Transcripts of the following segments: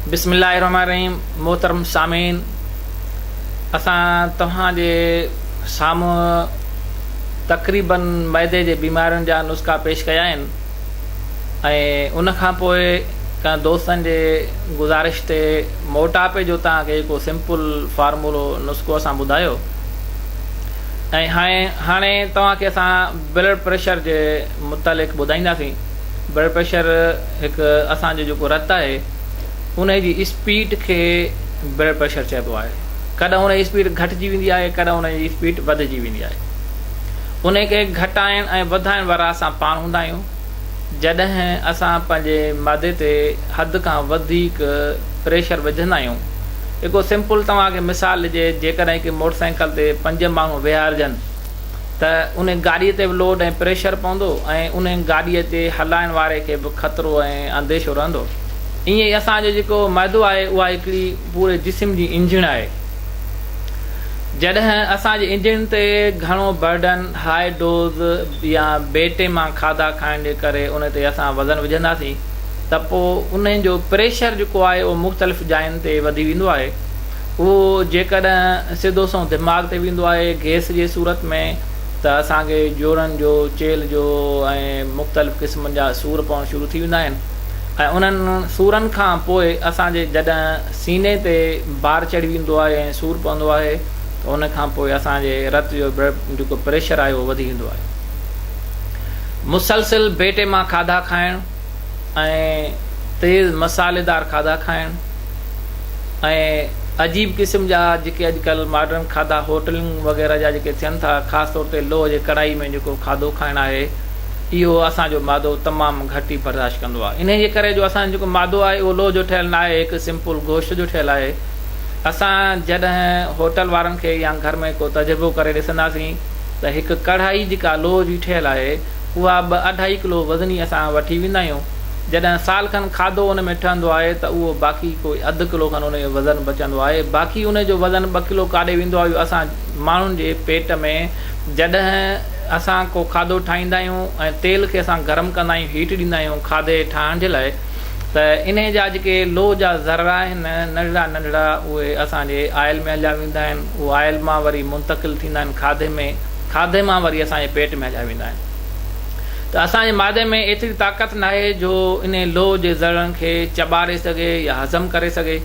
बिस्मिल्लाहिर्रहमानिर्रहीम। मोहतरम सामीन, असां तव्हांजे साम्हूं तक़रीबन मैदे जे बीमारियुनि जा नुस्ख़ा पेश कया आहिनि ऐं उन खां पोइ कंहिं दोस्तनि जे गुज़ारिश ते मोटापे जो तव्हांखे हिकु सिंपल फार्मूलो नुस्ख़ो असां ॿुधायो ऐं हाणे तव्हांखे असां ब्लड प्रेशर जे मुतालिक़ ॿुधाईंदासीं। ब्लड प्रेशर हिकु असांजो जेको रतु आहे उन जी स्पीड खे ब्लड प्रेशर चइबो आहे। कॾहिं उन जी स्पीड घटिजी वेंदी आहे, कॾहिं उन जी स्पीड वधिजी वेंदी आहे। उन खे घटाइण ऐं वधाइण वारा असां पाण हूंदा आहियूं। जॾहिं असां पंहिंजे मादे ते हद खां वधीक प्रेशर विझंदा आहियूं, हिकु सिंपल तव्हांखे मिसाल ॾिजे, जेकॾहिं की मोटरसाइकिल ते 5 माण्हू विहारजनि त उन गाॾीअ ते बि लोड ऐं प्रेशर पवंदो ऐं उन गाॾीअ ते हलाइण वारे खे बि ख़तरो ऐं अंदेशो रहंदो। ईअं ई असांजो जेको मैदो आहे उहा हिकिड़ी पूरे जिस्म जी इंजन आहे। जॾहिं असांजे इंजन ते घणो बर्डन, हाई डोज़ या बेटे मां खाधा खाइण जे करे उन ते असां वज़न विझंदासीं त पोइ उन जो प्रेशर जेको आहे उहो मुख़्तलिफ़ जायुनि ते वधी वेंदो आहे। उहो जेकॾहिं सिधो सो दिमाग़ ते वेंदो आहे गैस जे सूरत में त असांखे जोड़नि जो, चेल जो ऐं मुख़्तलिफ़ क़िस्मनि जा सूर पवणु शुरू थी वेंदा आहिनि ऐं उन्हनि सूरनि खां पोइ असांजे जॾहिं सीने ते भार चढ़ी वेंदो आहे ऐं सूरु पवंदो आहे त उन खां पोइ असांजे रत जो जेको प्रेशर आहे उहो वधी वेंदो आहे। मुसलसिल बेटे मां खाधा खाइणु ऐं तेज़ मसालेदार खाधा खाइणु ऐं अजीब क़िस्म जा जेके अॼुकल्ह मॉडर्न खाधा होटलुनि वग़ैरह जा जेके थियनि था, ख़ासि तौर ते लोह जे कढ़ाई में जेको खाधो खाइणु आहे, इहो असांजो मादो तमामु घटि ई बर्दाश्त कंदो आहे। इन जे करे जो असांजो जेको मादो आहे उहो लोह जो ठहियलु न आहे, हिकु सिंपल गोश्त जो ठहियलु आहे। असां जॾहिं होटल वारनि खे या घर में को तजुर्बो करे ॾिसंदासीं त हिकु कढ़ाई जेका लोह जी ठहियलु आहे उहा 2-2.5 किलो वज़नी असां वठी वेंदा आहियूं। जॾहिं साल खनि खाधो उन में ठहंदो आहे त उहो बाक़ी कोई 1/2 किलो खनि उन जो वज़न बचंदो आहे। बाक़ी उन जो वज़न 2 किलो काॾे वेंदो आहे, असां माण्हुनि जे पेट में जॾहिं असां को खाधो ठाहींदा आहियूं ऐं तेल खे असां गरम कंदा आहियूं, हीट ॾींदा आहियूं खाधे ठाहिण जे लाइ, त इन जा जेके लोह जा ज़रा आहिनि नंढड़ा नंढड़ा उहे असांजे आयल में हलिया वेंदा आहिनि। उहे आयल मां वरी मुंतक़िल थींदा आहिनि खाधे में, खाधे मां वरी असांजे पेट में हलिया वेंदा आहिनि। त असांजे मादे में एतिरी ताक़त न आहे जो इन लोह जे ज़रनि खे चॿारे सघे या हज़म करे सघे।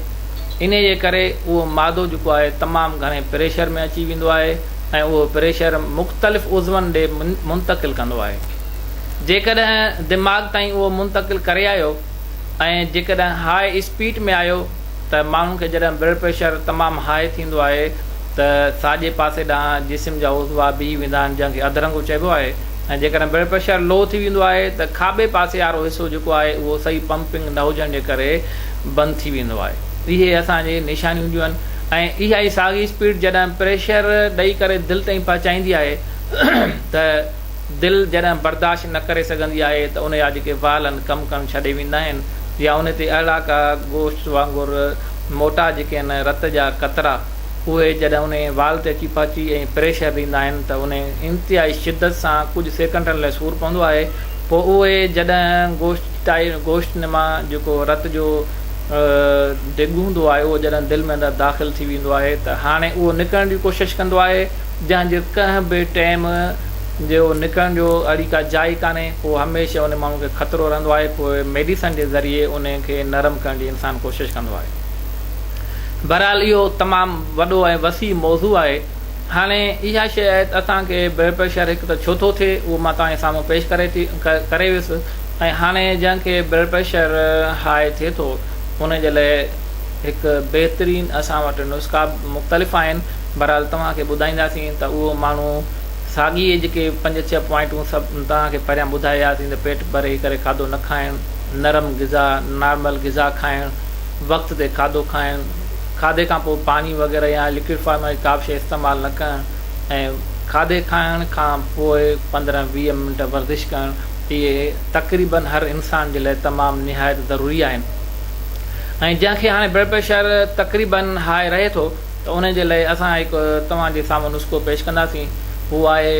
इन जे करे उहो मादो जेको आहे तमामु घणे प्रेशर में अची वेंदो आहे ऐं उहो प्रेशर मुख़्तलिफ़ उज़वनि ॾे मुंतक़िल कंदो आहे। जेकॾहिं दिमाग़ ताईं उहो मुंतक़िल करे आयो ऐं जेकॾहिं हाई स्पीड में आयो त माण्हुनि खे जॾहिं ब्लड प्रेशर तमामु हाई थींदो आहे त साॼे पासे ॾांहुं जिस्म जा उज़वा बीह वेंदा आहिनि, जंहिंखे अधरंगो चइबो आहे। ऐं जेकॾहिं ब्लड प्रेशर लो थी वेंदो आहे त खाॿे पासे वारो हिसो जेको आहे उहो सही पंपिंग न हुजण जे करे बंदि थी वेंदो आहे। इहे असांजी निशानियूं हूंदियूं आहिनि ऐं इहा ई साॻी स्पीड जॾहिं प्रेशर ॾेई करे दिलि ताईं पहुचाईंदी आहे त दिलि जॾहिं बर्दाश्त न करे सघंदी आहे त उन जा जेके वाल आहिनि कमु करणु छॾे वेंदा आहिनि या उन ते अहिड़ा का गोश्त वांगुरु मोटा जेके आहिनि रत जा कतरा उहे जॾहिं उन वाल ते अची पहुची ऐं प्रेशर ॾींदा आहिनि त उन इंतिहाई शिदत सां कुझु सेकंडनि लाइ सूरु पवंदो आहे। पोइ उहे जॾहिं गोश्त मां जेको रत जो डिघ हूंदो आहे उहो जॾहिं दिलि में अंदरि दाख़िल थी वेंदो आहे त हाणे उहो निकिरण जी कोशिशि कंदो आहे, जंहिंजे कंहिं बि टाइम जो निकिरण जो अहिड़ी का जाइ कान्हे। पोइ हमेशह उन माण्हू खे ख़तरो रहंदो आहे। पोइ मेडिसन जे ज़रिए उन खे नरम करण जी इंसानु कोशिशि कंदो आहे। बहरहाल इहो तमामु वॾो ऐं वसी मौज़ू आहे। हाणे इहा शइ असांखे ब्लड प्रेशर हिकु त छो थो थिए उहो मां तव्हांजे साम्हूं पेश करे वियुसि ऐं हाणे जंहिंखे ब्लड प्रेशर हाई थिए थो उन जे लाइ हिकु बहितरीनु असां वटि नुस्ख़ा मुख़्तलिफ़ आहिनि। बहरहाल तव्हांखे ॿुधाईंदासीं त उहो माण्हू साॻी जेके 5-6 पॉइंटूं सभु तव्हांखे पहिरियां ॿुधायासीं त पेट भरे करे खाधो न खाइणु, नरम ग़िज़ा नॉर्मल ग़िज़ा खाइणु, वक़्त ते खाधो खाइणु, खाधे खां पोइ पाणी वग़ैरह या लिक्विड फॉर्म में का बि शइ इस्तेमालु न करणु ऐं खाधे खाइण खां पोइ 15-20 मिंट वर्जिश करणु, इहे तक़रीबन हर इंसान जे लाइ तमामु निहायत ज़रूरी आहिनि। ऐं जंहिंखे हाणे ब्लड प्रेशर तक़रीबन हाई रहे थो त उन जे लाइ असां हिकु तव्हांजे साम्हूं नुस्ख़ो पेश कंदासीं। उहो आहे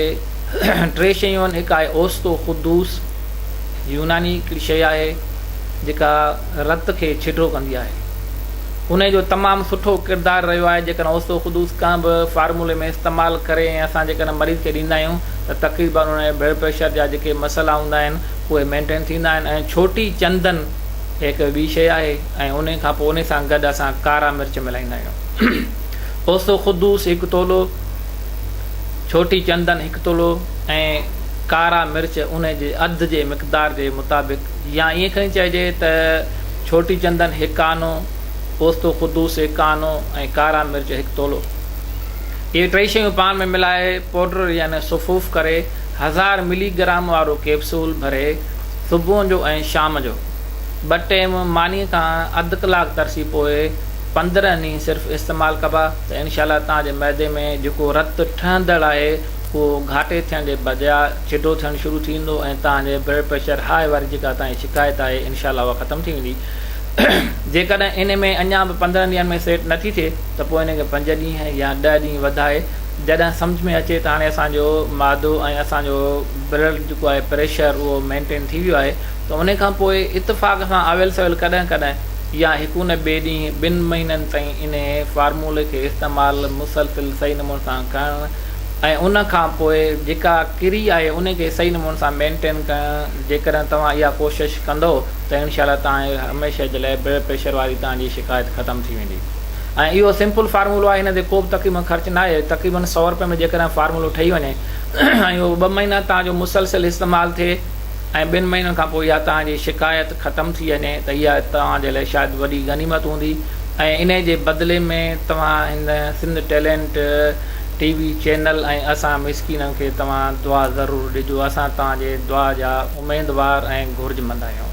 3 शयूं आहिनि। हिकु आहे ओस्तो ख़ुदूस, यूनानी हिकिड़ी शइ आहे जेका रत खे छिडो कंदी आहे। उन जो तमामु सुठो किरदारु रहियो आहे। जेकॾहिं ओसो ख़ुदूस का बि फार्मूले में इस्तेमालु करे ऐं असां जेकॾहिं मरीज़ खे ॾींदा आहियूं त तक़रीबन उन जे ब्लड प्रेशर जा जेके मसइला हूंदा आहिनि उहे मेंटेन थींदा आहिनि। ऐं छोटी चंदन हिकु ॿी शइ आहे ऐं उन खां पोइ उन सां गॾु असां कारा मिर्च मिलाईंदा आहियूं। ओसो ख़ुदूस 1 तोलो, छोटी चंदन 1 तोलो ऐं कारा मिर्च उन जे अधु जे मिक़दार जे मुताबिक़, या ईअं खणी चइजे त छोटी चंदन 1 आनो, ओस्तो ख़ुदूस 1 आनो ऐं कारा मिर्च 1 तोलो। इहे 3 शयूं पाण में मिलाए पाउडर यानी सुफ़ूफ़ करे 1000 मिलीग्राम वारो कैप्सूल भरे सुबुह जो ऐं शाम जो 2 टाइम मानी खां अधु कलाक तरसी पोइ 15 ॾींहं सिर्फ़ु इस्तेमालु कबा त इनशाला तव्हांजे मैदे में जेको रतु ठहंदड़ आहे उहो घाटे थियण जे बजाय छिडो थियणु शुरू थींदो ऐं तव्हांजे ब्लड प्रेशर हाई वारी जेका तव्हांजी शिकायत आहे इनशाला उहा ख़तमु थी वेंदी। जेकॾहिं इन में अञा बि 15 ॾींहंनि में सेट नथी थिए त पोइ इनखे 5 ॾींहं या 10 ॾींहं वधाए जॾहिं सम्झ में अचे त हाणे असांजो मादो ऐं असांजो ब्लड जेको आहे प्रेशर उहो मेंटेन थी वियो आहे त उन खां पोइ इतफ़ाक़ सां अवेल सवेल कॾहिं कॾहिं या हिकु न ॿिए ॾींहुं 2 महीननि ताईं इन फार्मूले खे इस्तेमालु मुसलसिल सही नमूने सां करणु ऐं उन खां पोइ जेका किरी आहे उनखे सही नमूने सां मेंटेन करणु। जेकॾहिं तव्हां इहा कोशिशि कंदो त इनशाला तव्हांजे हमेशह जे लाइ ब्लड प्रेशर वारी तव्हांजी शिकायत ख़तमु थी वेंदी। ऐं इहो सिंपल फार्मूलो आहे, हिन ते को बि तक़रीबन ख़र्चु न आहे। तक़रीबन 100 रुपए में जेकॾहिं फार्मूलो ठही वञे ऐं इहो 2 महीना तव्हांजो मुसलसिल इस्तेमालु थिए ऐं 2 महीननि खां पोइ इहा तव्हांजी शिकायत ख़तमु थी वञे त इहा तव्हांजे लाइ शायदि वॾी गनीमत हूंदी। ऐं इन जे बदिले में तव्हां हिन सिंध टैलेंट टीवी चैनल ऐं असां मिसकीननि खे तव्हां दुआ ज़रूरु ॾिजो। असां तव्हांजे दुआ जा उमेदवार ऐं घुर्जमंद आहियूं।